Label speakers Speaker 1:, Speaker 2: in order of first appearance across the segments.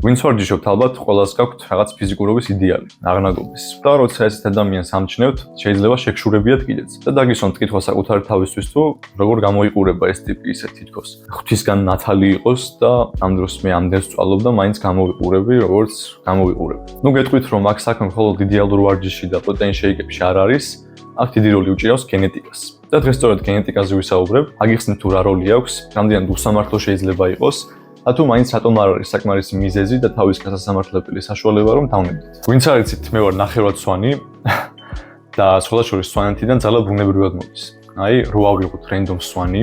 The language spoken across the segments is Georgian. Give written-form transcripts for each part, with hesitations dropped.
Speaker 1: ვინც ვარჯიშობთ, ალბათ ყველას გაქვთ რაღაც ფიზიკურობის იდეალი, აღნაგობის. და როცა ეს ადამიანს ამჩნევთ, შეიძლება შეგშურებიათ კიდეც. და დაგისვამთ კითხვა საკუთარი თავისთვის თუ როგორ გამოიყურება ეს ტიპი ისე თითქოს ღვთისგან ნათალი იყოს და ამ დროს მე ამდენს ვწვალობ და მაინც გამოვიყურები, როგორც გამოვიყურებ. ნუ გეტყვით რომ აქ საქმე მხოლოდ იდეალურ ვარჯიში და პროტეინ შეიკებში არ არის, აქ დიდი როლი უჭირავს გენეტიკას. და დღეს სწორედ გენეტიკაზე ვისაუბრებ, აგიხსნით თუ რა როლი აქვს, რამდენად უსამართლო შეიძლება იყოს. და თუ მაინც რატომ არ არის საკმარისი მიზეზი და თავის გასასამართლებელი საშუალება რომ დავნებდით. ვინც არ იცით, მე ვარ ნახევრადსვანი და სხვადასხვა სვანეთიდან ძალა ბუნებრივად მოდის. აი, რო ავიღოთ რენდომ სვანი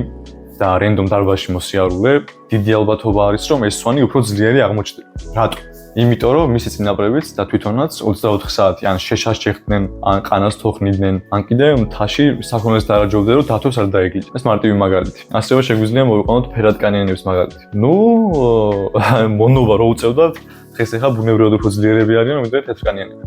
Speaker 1: და რენდომ დარბაზში მოსიარულე, დიდი ალბათობა არის რომ ეს სვანი უფრო ძლიერი აღმოჩნდება. რატო? იმიტომ რომ მისი წინაპრებიც და თვითონაც 24 საათი ან შეშას შეხვდნენ, ან ყანას თოხნიდნენ, ან კიდე მთაში საქონელს დაარაჯობდნენ, რომ დათოს არ დაეგლიჯა. ეს მარტივი მაგალითი. ასევე შეგვიძლია მოვიყვანოთ ფერადკანიანების მაგალითი. ნუ მონობა რო უწევდათ, დღეს ახლა ბუნებრივად უფრო ძლიერები არიან, ვიდრე თეთრკანიანები.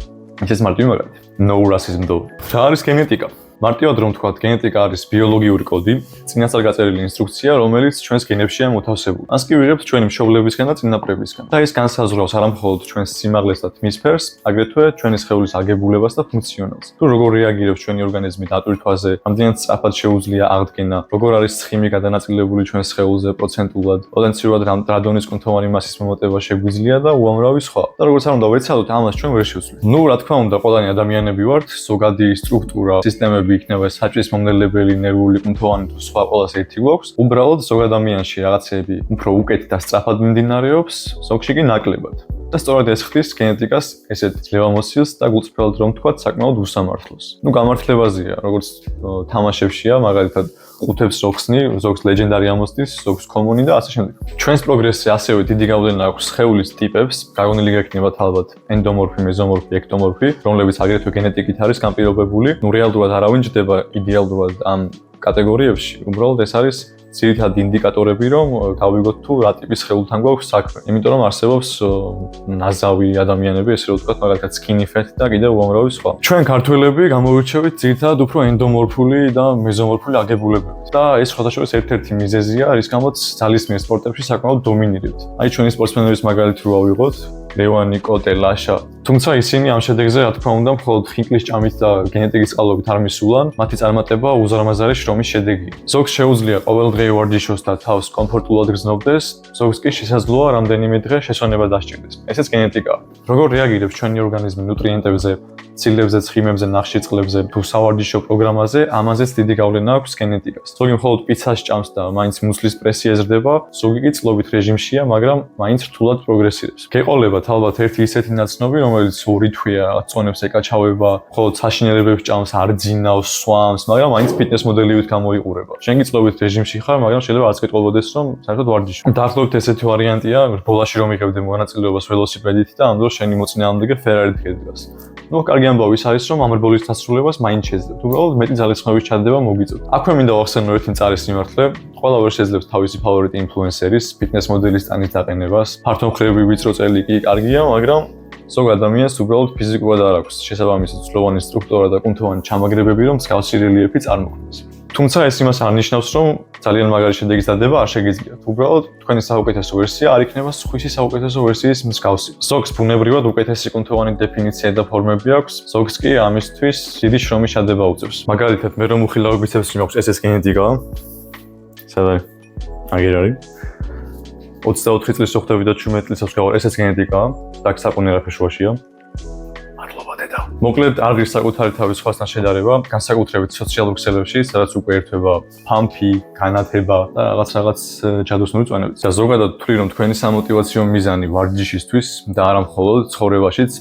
Speaker 1: ეს მარტივი მაგალითი. No racism though. რა არის გენეტიკა? მარტივად რომ ვთქვათ, გენეტიკა არის ბიოლოგიური კოდი, წინასწარ გაწერილი ინსტრუქცია, რომელიც ჩვენს გენებშია მოთავსებული. მას კი ვიღებთ ჩვენი მშობლებისგან და წინაპრებისგან. და ეს განსაზღვრავს არა მხოლოდ ჩვენს სიმაღლეს და თმის ფერს, აგრეთვე ჩვენი სხეულის აგებულებას და ფუნქციონალს. თუ როგორ რეაგირებს ჩვენი ორგანიზმი დატვირთვაზე, რამდენად სწრაფად შეუძლია აღდგენა, როგორ არის ცხიმი გადანაწილებული ჩვენს სხეულზე პროცენტულად, პოტენციურად რა დონის კუნთოვანი მასის მომატება შეგვიძლია და უამრავი სხვა. და როგორც არ უნდა ვეცადოთ, ამას ჩვენ ვერ შევცვლით. ნუ რა თქმა უნდა, ყველანი ადამიანები ვართ, ზოგადი სტრუქტურა, სისტემები იქნება საჭრის მომნელებელი, ნერვული კუნთოვანი თუ სხვა ყველას ერთი გვაქვს. უბრალოდ ზოგ ადამიანში რაღაცები უფრო უკეთ და სწრაფად მიმდინარეობს, ზოგში კი ნაკლებად. და სწორედ ეს ხდის გენეტიკას ესეთ ძლევამოსილს და გულწრფელად რომ ვთქვათ, საკმაოდ უსამართლოს. ნუ გამართლებაზეა, როგორც თამაშებშია, მაგალითად ყუთებს როხსნი, ზოგს ლეჯენდარი ამოსდის, ზოგს კომუნი და ასე შემდეგ. ჩვენს პროგრესზე ასევე დიდი გავლენა აქვს სხეულის ტიპებს, გაგონილი გექნებათ ალბათ ენდომორფი, მეზომორფი, ექტომორფი, რომლებიც აგრეთვე გენეტიკით არის განპირობებული. ნუ რეალურად არავინ ჯდება იდეალურად ამ კატეგორიებში, უბრალოდ ეს არის ძირითადი ინდიკატორები, რომ გავიგოთ თუ რა ტიპის სხეულთან გვაქვს საქმე. იმიტომ რომ არსებობს ნაზავი ადამიანები, ესე რომ ვთქვათ, მაგალითად skinny fat და კიდევ უამრავი სხვა. ჩვენ ქართველები გამოვირჩევით ძირითადად უფრო ენდომორფული და მეზომორფული აგებულებებით. და ეს სხვადასხვა ერთ-ერთი მიზეზია, რის გამოც ძალისმიერ სპორტებში საკმაოდ დომინირებთ. აი ჩვენი სპორტსმენების მაგალითი რო ავიღოთ, ლევანი, კოტე, ლაშა. თუმცა ისინი ამ შედეგზე, რა თქმა უნდა, მხოლოდ ხინკლის ჭამით და გენეტიკის წყალობით არ მისულან, მათი წარმატება უზარმაზარი შრომის შედეგია. ზოგს შეუძლია ყოველდღიურ ვარჯიშოს და თავს კომფორტულად გრძნობდეს, ზოგს კი შესაძლოა რამდენიმე დღე შესვენება დასჭირდეს. ესეც გენეტიკაა. როგორ რეაგირებს ჩვენი ორგანიზმი ნუტრიენტებზე, ცილებზე, ცხიმებზე, ნახშირწყლებზე, თუ სავარჯიშო პროგრამაზე, ამაზეც დიდი გავლენა აქვს გენეტიკას. ზოგი მხოლოდ პიცას ჭამს და მაინც მუსლის პრესია ეზრდება, ზოგი კი წლობით რეჟიმშია, მაგრამ მაინც რთულად პროგრესირებს. გეყოლებათ ალბათ ერთი ისეთი ნაცნობი, რომელიც ორი თვეა წონებს ეკაჩავება, მხოლოდ საშინელებებს ჭამს, არ ძინავს, სვამს, მაგრამ მაინც ფიტნეს მოდელივით გამოიყურება. შენ კი წლობით რეჟიმში ხარ, მაგრამ შეიძლება არც გეტყობოდეს, რომ საერთოდ ვარჯიში. დაახლოებით ესეთი ვარიანტია, ბოლაში რომ იღებდე მონაწილეობას ველოსიპედით და ამ დროს შენი მოწინააღმდეგე ფერარით გედგას. ნუ კარგი ამბავი ის არის, რომ ამ რბოლის დასრულებას მაინც შეძლებთ. უბრალოდ მეტი ძალისხმევის ჩადება მოგიწევთ. აქვე მინდა ვახსენო ერთი მწარის სიმართლე. ყველა ვერ შეძლებს თავისი ფავორიტი ინფლუენსერის, ფიტნეს მოდელის ტანის დაყენებას. ფართომხრები ვიწრო წელი კი კარგია, მაგრამ ზოგ ადამიანს უბრალოდ ფიზიკურად არ აქვს შესაბამისი ძვლოვანი სტრუქტურა და კუნთოვანი ჩამაგრებები, რომ მსგავსი რელიეფი წარმოქმნას. თუმცა ეს იმას არ ნიშნავს, რომ ძალიან მაგარი შედეგის დადება არ შეგიძლიათ. უბრალოდ თქვენი საუკეთესო ვერსია არ იქნება სხვისი საუკეთესო ვერსიის მსგავსი. ზოგს ბუნებრივად უკეთესი კუნთოვანი დეფინიცია და ფორმები აქვს, ზოგს კი ამისთვის დიდი შრომის ჩადება უწევს. მაგალითად, მე რომ უხილავ ბიცეპსი მაქვს, ეს გენეტიკა. სად არის? აგერ არის. 24 წლის ვხდები და 17 წლის ვსკავარ, ესეც გენეტიკაა. დაგსაყუნე არაფერ შუაშია. მადლობა დედა. მოკლედ არ არის საკუთარი თავის სხვასთან შედარება, განსაკუთრებით სოციალურ ქსელებში, სადაც უკვე ერთვება ფამფი, განათება და რაღაც ჯადოსნური წვენებიც. და ზოგადად ვთვლი, რომ თქვენი სამოტივაციო მიზანი ვარჯიშისთვის და არა მხოლოდ ცხოვრებაშიც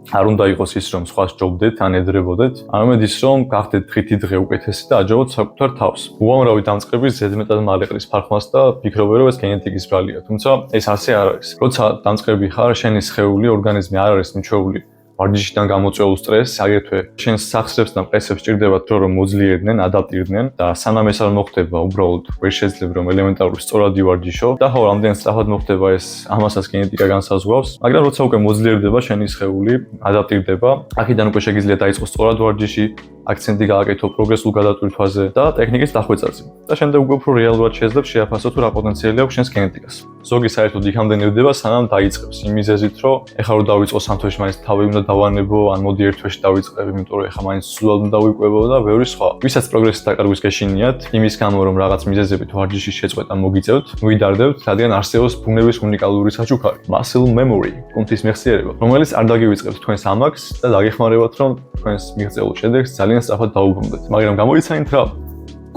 Speaker 1: არ უნდა იყოს ის, რომ სხვას ჯობდეთ, ან ედრებოდეთ, არამედ ის, რომ გახდეთ დღითი დღე უკეთესი და აჯობოთ საკუთარ თავს. უამრავი დამწყები ზედმეტად მალე ყრის ფარხმას და ფიქრობენ, რომ ეს გენეტიკის ბრალია, თუმცა ეს ასე არ არის. როცა დამწყები ხარ, შენი სხეული, ორგანიზმი არ არის მიჩვეული ვარჯიშიდან გამოწვეულ სტრესს, აგრეთვე შენს სახსრებს და მყესებს ჭირდება დრო, რომ მოძლიერდნენ, ადაპტირდნენ და სანამ ეს არ მოხდება, უბრალოდ ვერ შეძლებ, რომ ელემენტარული სწორად ივარჯიშო და ხო, რამდენად სწრაფად მოხდება ეს, ამასაც გენეტიკა განსაზღვრავს, მაგრამ როცა უკვე მოძლიერდება შენი სხეული, ადაპტირდება, აქედან უკვე შეგიძლია დაიწყოს სწორად ვარჯიში, აქცენტი გააკეთო პროგრესულ გადატვირთვაზე და ტექნიკის დახვეწაზე. და შემდეგ უკვე უფრო რეალურად შეძლებ შეაფასო თუ რა პოტენციალი აქვს შენს გენეტიკას. ზოგი საერთოდ იქამდე ნებდება, სანამ დაიწყებს. იმ მიზეზით, რომ ეხლა რომ დავიწყო სამ თვეში მაინც თავი უნდა დავანებო, ან მოდი ერთ თვეში დავიწყებ, იმიტომ რომ ეხლა მაინც სულად უნდა დავიკვებო და ბევრი სხვა. ვისაც პროგრესის დაკარგვის გეშინიათ, იმის გამო რომ რაღაც მიზეზებით ვარჯიშის შეწყვეტა მოგიწევთ, მივიდარდებთ, რადგან არსებობს ბუნების უნიკალური საჩუქარი, muscle memory, კუნთის მეხსიერება, რომელიც არ დაგივიწყებთ თქვენს ამაკს და დაგეხმარებათ, რომ თქვენს მიღწეულ შედეგს ძალიან სწრაფად დაუბრუნდეთ. მაგრამ გამოიცანით რა?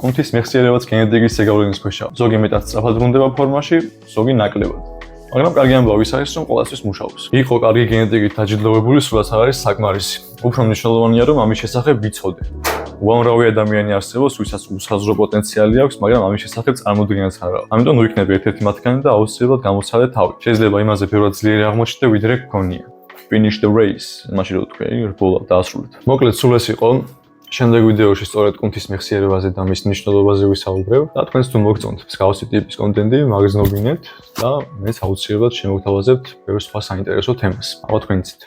Speaker 1: კუნთის მეხსიერებაც გენეტიკის ზეგავლენის ქვეშაა. ზოგი მეტად სწრაფად ბრუნდება ფორმაში, ზოგი ნაკლებად. მაგრამ კარგი ამბავი ის არის, რომ ყოველთვის მუშაობს. იყო კარგი გენეტიკით დაჯილდოვებული სულაც არ არის საკმარისი. უფრო მნიშვნელოვანია, რომ ამის შესახებ ვიცოდე. უამრავი ადამიანი არსებობს, ვისაც უსაზღვრო პოტენციალი აქვს, მაგრამ ამის შესახებ წარმოდგენაც არ აქვს. ამიტომ ნუ იქნები ერთ-ერთი მათგანი და აუცილებლად გამოცადე თავი. შეიძლება იმაზე ბევრად ძლიერი აღმოჩნდე, ვიდრე გქონია. Finish the race. მაშინ რო თქვი, რბოლა დაასრულეთ. მოკლედ სულ ეს იყო. შემდეგ ვიდეოში სწორედ კუნთის მეხსიერებაზე და მის მნიშვნელობაზე ვისაუბრებ და თქვენს თუ მოგწონთ მსგავსი ტიპის კონტენტი, მაგზნობინეთ და მეც აუცილებლად შემოგთავაზებთ ბევრ სხვა საინტერესო თემას. ალბათ თქვენიცით.